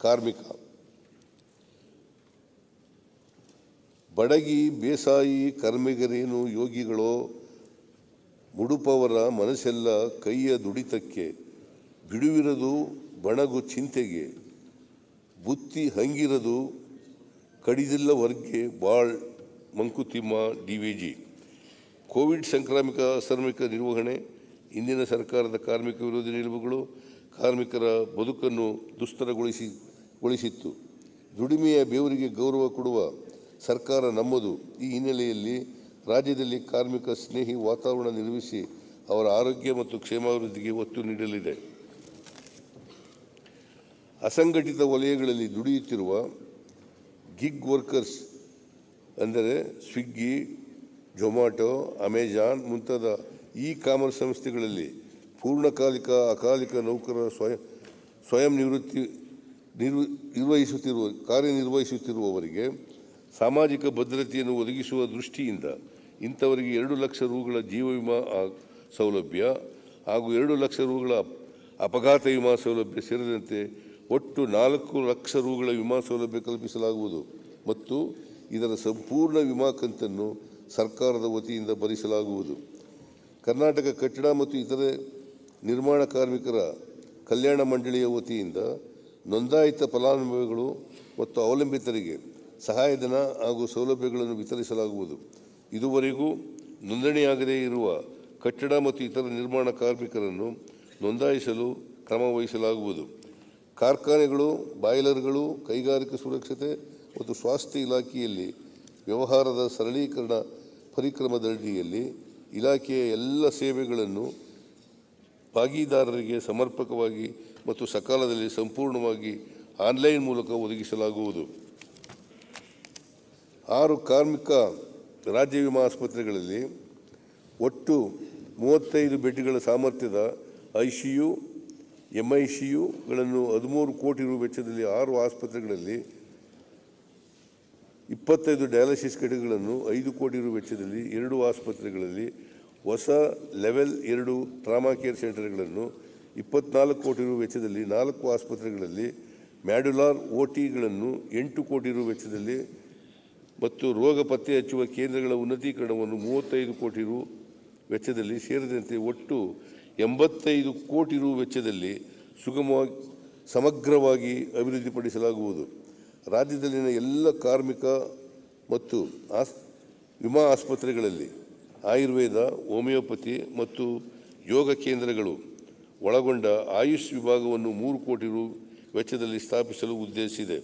ಕಾರ್ಮಿಕ. ಬಡಗಿ ಬೇಸಾಯಿ ಕರ್ಮಿಗರೇನು ಯೋಗಿಗಳೋ, ಮುಡುಪವರ ಮನಸ್ಸೆಲ್ಲ ಕೈಯ ದುಡಿತಕ್ಕೆ, ಬಿಡುವಿರದು ಬಣಗು ಚಿಂತೆಗೆ, ಬುತ್ತಿ ಹಂಗಿರದು ಕಡಿದಿಲ್ಲ ವರ್ಗೆ ಬಾಳ್ ಮಂಕುತಿಮ್ಮ ಡಿವಿಜಿ. ಕೋವಿಡ್ ಸಾಂಕ್ರಾಮಿಕ ನಿರ್ವಹಣೆ ಇಂದಿನ ಸರ್ಕಾರದ ಕಾರ್ಮಿಕ ವಿರೋಧಿ ನಿಲುವುಗಳು ಕಾರ್ಮಿಕರ ಬದುಕನ್ನು ದುಸ್ತರಗೊಳಿಸಿತ್ತು. ದುಡಿಮೆಯ ಬೇವರಿಗೆ ಗೌರವ ಕೊಡುವ ಸರ್ಕಾರ ನಮ್ಮದು. ಈ ಹಿನ್ನೆಲೆಯಲ್ಲಿ ರಾಜ್ಯದಲ್ಲಿ ಕಾರ್ಮಿಕ ಸ್ನೇಹಿ ವಾತಾವರಣ ನಿರ್ಮಿಸಿ ಅವರ ಆರೋಗ್ಯ ಮತ್ತು ಕ್ಷೇಮಾಭಿವೃದ್ಧಿಗೆ ಒತ್ತು ನೀಡಲಿದೆ. ಅಸಂಘಟಿತ ವಲಯಗಳಲ್ಲಿ ದುಡಿಯುತ್ತಿರುವ ಗಿಗ್ ವರ್ಕರ್ಸ್ ಅಂದರೆ ಸ್ವಿಗ್ಗಿ, ಝೊಮ್ಯಾಟೊ, ಅಮೆಜಾನ್ ಮುಂತಾದ ಕಾಮರ್ಸ್ ಸಂಸ್ಥೆಗಳಲ್ಲಿ ಪೂರ್ಣಕಾಲಿಕ, ಅಕಾಲಿಕ ನೌಕರರ ಸ್ವಯಂ ಕಾರ್ಯನಿರ್ವಹಿಸುತ್ತಿರುವವರಿಗೆ ಸಾಮಾಜಿಕ ಭದ್ರತೆಯನ್ನು ಒದಗಿಸುವ ದೃಷ್ಟಿಯಿಂದ ಇಂಥವರಿಗೆ 2 ಲಕ್ಷ ರೂಗಳ ಜೀವ ವಿಮಾ ಸೌಲಭ್ಯ ಹಾಗೂ 2 ಲಕ್ಷ ರೂಗಳ ಅಪಘಾತ ವಿಮಾ ಸೌಲಭ್ಯ ಸೇರಿದಂತೆ ಒಟ್ಟು 4 ಲಕ್ಷ ರೂಗಳ ವಿಮಾ ಸೌಲಭ್ಯ ಕಲ್ಪಿಸಲಾಗುವುದು ಮತ್ತು ಇದರ ಸಂಪೂರ್ಣ ವಿಮಾ ಕಂತನ್ನು ಸರ್ಕಾರದ ವತಿಯಿಂದ ಭರಿಸಲಾಗುವುದು. ಕರ್ನಾಟಕ ಕಟ್ಟಡ ಮತ್ತು ಇತರೆ ನಿರ್ಮಾಣ ಕಾರ್ಮಿಕರ ಕಲ್ಯಾಣ ಮಂಡಳಿಯ ವತಿಯಿಂದ ನೋಂದಾಯಿತ ಫಲಾನುಭವಿಗಳು ಮತ್ತು ಅವಲಂಬಿತರಿಗೆ ಸಹಾಯಧನ ಹಾಗೂ ಸೌಲಭ್ಯಗಳನ್ನು ವಿತರಿಸಲಾಗುವುದು. ಇದುವರೆಗೂ ನೋಂದಣಿಯಾಗದೇ ಇರುವ ಕಟ್ಟಡ ಮತ್ತು ಇತರ ನಿರ್ಮಾಣ ಕಾರ್ಮಿಕರನ್ನು ನೋಂದಾಯಿಸಲು ಕ್ರಮ ವಹಿಸಲಾಗುವುದು. ಕಾರ್ಖಾನೆಗಳು, ಬಾಯ್ಲರ್ಗಳು, ಕೈಗಾರಿಕಾ ಸುರಕ್ಷತೆ ಮತ್ತು ಸ್ವಾಸ್ಥ್ಯ ಇಲಾಖೆಯಲ್ಲಿ ವ್ಯವಹಾರದ ಸರಳೀಕರಣ ಪರಿಕ್ರಮದಡಿಯಲ್ಲಿ ಇಲಾಖೆಯ ಎಲ್ಲ ಸೇವೆಗಳನ್ನು ಭಾಗಿದಾರರಿಗೆ ಸಮರ್ಪಕವಾಗಿ ಮತ್ತು ಸಕಾಲದಲ್ಲಿ ಸಂಪೂರ್ಣವಾಗಿ ಆನ್ಲೈನ್ ಮೂಲಕ ಒದಗಿಸಲಾಗುವುದು. 6 ಕಾರ್ಮಿಕ ರಾಜ್ಯ ವಿಮಾ ಆಸ್ಪತ್ರೆಗಳಲ್ಲಿ ಒಟ್ಟು 35 ಬೆಡ್ಗಳ ಸಾಮರ್ಥ್ಯದ ICU, MICUಗಳನ್ನು 13 ಕೋಟಿ ರು ವೆಚ್ಚದಲ್ಲಿ 6 ಆಸ್ಪತ್ರೆಗಳಲ್ಲಿ, 25 ಡಯಾಲಿಸಿಸ್ ಘಟಕಗಳನ್ನು 5 ಕೋಟಿ ರು ವೆಚ್ಚದಲ್ಲಿ 2 ಆಸ್ಪತ್ರೆಗಳಲ್ಲಿ, ಹೊಸ ಲೆವೆಲ್ 2 ಟ್ರಾಮಾ ಕೇರ್ ಸೆಂಟರ್ಗಳನ್ನು 24 ಕೋಟಿ ರು ವೆಚ್ಚದಲ್ಲಿ 4 ಆಸ್ಪತ್ರೆಗಳಲ್ಲಿ, ಮ್ಯಾಡ್ಯುಲಾರ್ OTಗಳನ್ನು 8 ಕೋಟಿ ರು ವೆಚ್ಚದಲ್ಲಿ ಮತ್ತು ರೋಗ ಪತ್ತೆ ಹಚ್ಚುವ ಕೇಂದ್ರಗಳ ಉನ್ನತೀಕರಣವನ್ನು 35 ಕೋಟಿ ರು ವೆಚ್ಚದಲ್ಲಿ ಸೇರಿದಂತೆ ಒಟ್ಟು 85 ಕೋಟಿ ರು ವೆಚ್ಚದಲ್ಲಿ ಸಮಗ್ರವಾಗಿ ಅಭಿವೃದ್ಧಿಪಡಿಸಲಾಗುವುದು. ರಾಜ್ಯದಲ್ಲಿನ ಎಲ್ಲ ಕಾರ್ಮಿಕ ಮತ್ತು ವಿಮಾ ಆಸ್ಪತ್ರೆಗಳಲ್ಲಿ ಆಯುರ್ವೇದ, ಹೋಮಿಯೋಪತಿ ಮತ್ತು ಯೋಗ ಕೇಂದ್ರಗಳು ಒಳಗೊಂಡ ಆಯುಷ್ ವಿಭಾಗವನ್ನು 3 ಕೋಟಿ ರು ವೆಚ್ಚದಲ್ಲಿ ಸ್ಥಾಪಿಸಲು ಉದ್ದೇಶಿಸಿದೆ.